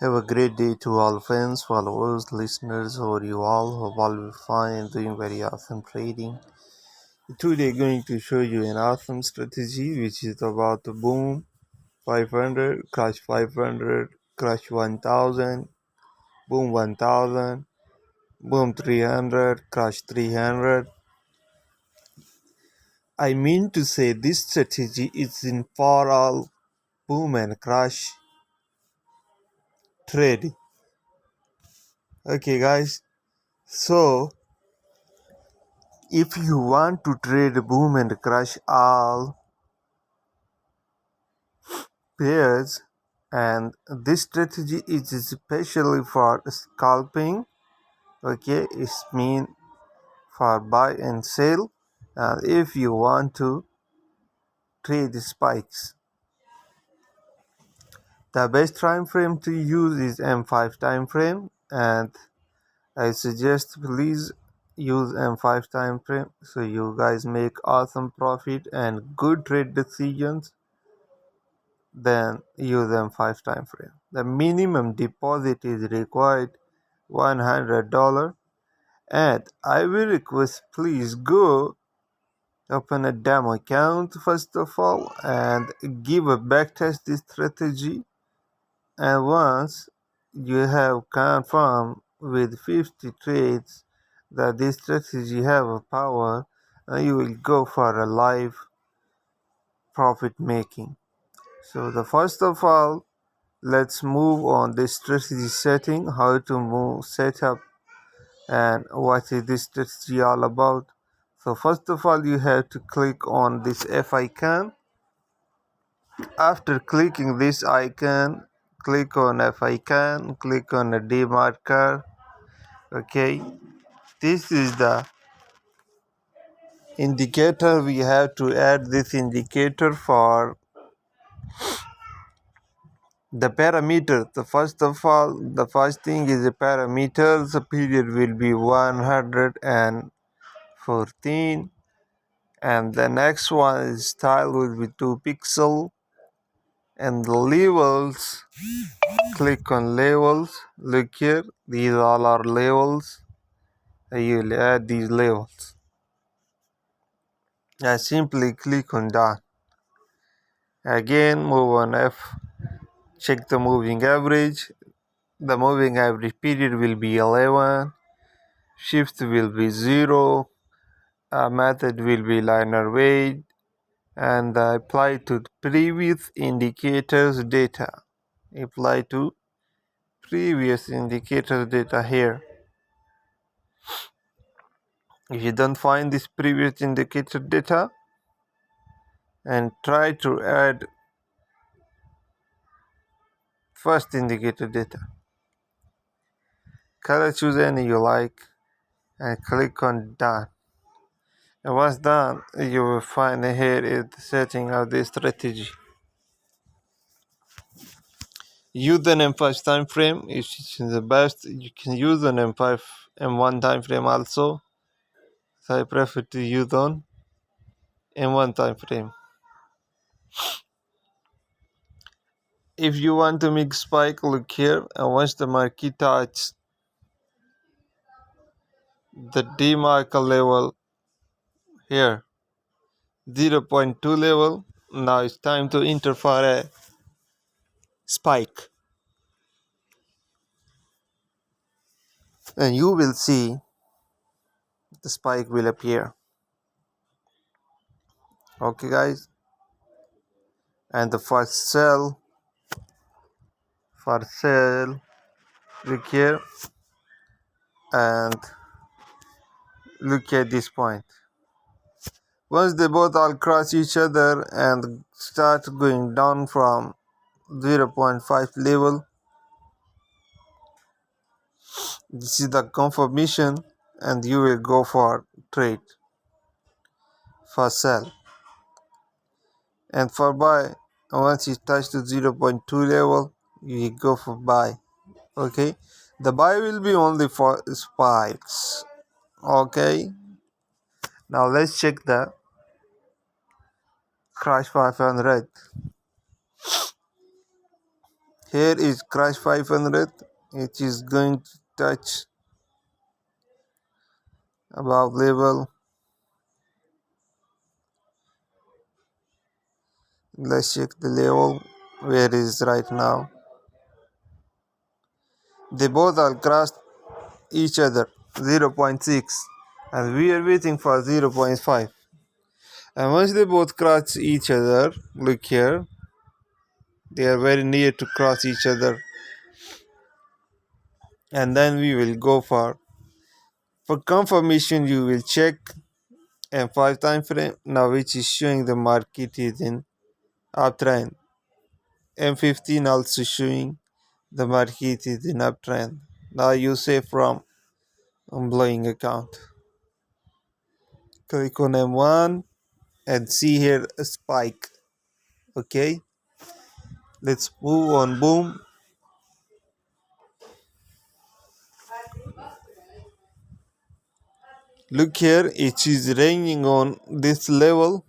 Have a great day to all fans, followers, listeners, or you all. Hope all will be fine and doing very awesome trading. Today, going to show you an awesome strategy which is about the boom 500, crash 500, crash 1000, boom 1000, boom 300, crash 300. I mean to say this strategy is in for all boom and crash trading. Okay, guys. So if you want to trade boom and crash all pairs, and this strategy is especially for scalping, okay, it's mean for buy and sell, and if you want to trade spikes, the best time frame to use is M5 time frame, and I suggest please use M5 time frame so you guys make awesome profit and good trade decisions. Then use M5 time frame. The minimum deposit is required $100, and I will request please go open a demo account first of all and give a backtest this strategy, and once you have confirmed with 50 trades that this strategy have a power, you will go for a live profit making. So the first of all, let's move on this strategy setting, how to move setup, and what is this strategy all about. So first of all, you have to click on this F icon. After clicking this icon, click on F icon, click on the D marker. Okay, this is the indicator. We have to add this indicator for the parameter. The first of all, the first thing is the parameters. The period will be 114, and the next one is style will be 2 pixel, and the levels, click on levels. Look here, these all are levels. You will add these levels. I simply click on done. Again, move on F. Check the moving average. The moving average period will be 11. Shift will be 0. Method will be linear weight, and apply to previous indicators data. Apply to previous indicators data here. If you don't find this previous indicator data, and try to add first indicator data. Color, choose any you like and click on done. And once done, you will find here is the setting of this strategy. Use an M5 time frame. It's the best. You can use an M5 M1 time frame also. So I prefer to use on M1 time frame. If you want to make spike, look here, and once the market touches the D marker level here, 0.2 level, now it's time to enter for a spike, and you will see the spike will appear. Okay guys, and the first sell for sale, look here and look at this point. Once they both all cross each other and start going down from 0.5 level, this is the confirmation, and you will go for trade, for sell, and for buy. Once it touch to 0.2 level, you go for buy. Okay, the buy will be only for spikes. Okay, now let's check the crash 500. Here is crash 500. It is going to touch above level. Let's check the level where it is right now. They both are crossed each other 0.6 and we are waiting for 0.5. And once they both cross each other, look here, they are very near to cross each other, and then we will go for confirmation. You will check M5 time frame now, which is showing the market is in uptrend. M15 also showing the market is in uptrend. Now you say from blowing account. Click on M1 and see here a spike. Okay, let's move on. Boom. Look here, it is raining on this level.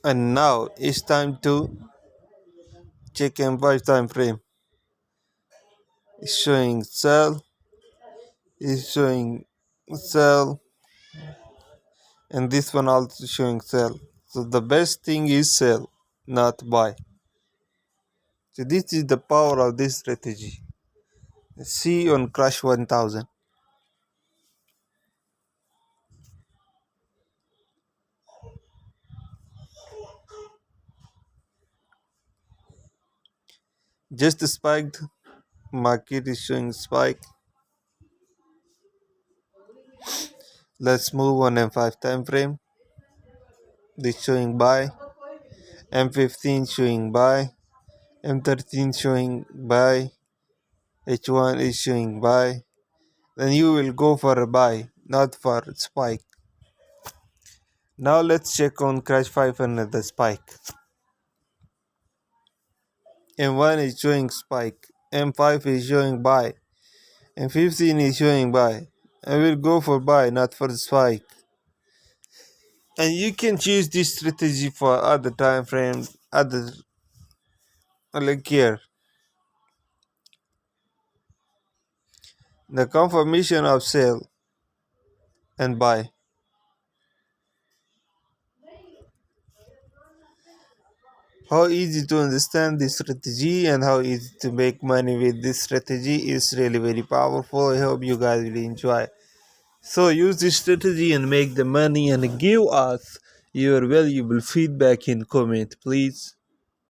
And now it's time to check M5 time frame. It's showing sell, it's showing sell, and this one also showing sell. So the best thing is sell, not buy. So this is the power of this strategy. See on crash 1000. Just spiked, market is showing spike. Let's move on M5 time frame. This showing buy, M15 showing buy, M13 showing buy, H1 is showing buy. Then you will go for a buy, not for spike. Now let's check on crash 500 the spike. M1 is showing spike, M5 is showing buy, M15 is showing buy. I will go for buy, not for spike. And you can choose this strategy for other time frames, other like here. The confirmation of sell and buy. How easy to understand this strategy and how easy to make money with this strategy is really very powerful. I hope you guys will enjoy. So use this strategy and make the money and give us your valuable feedback in comment, please.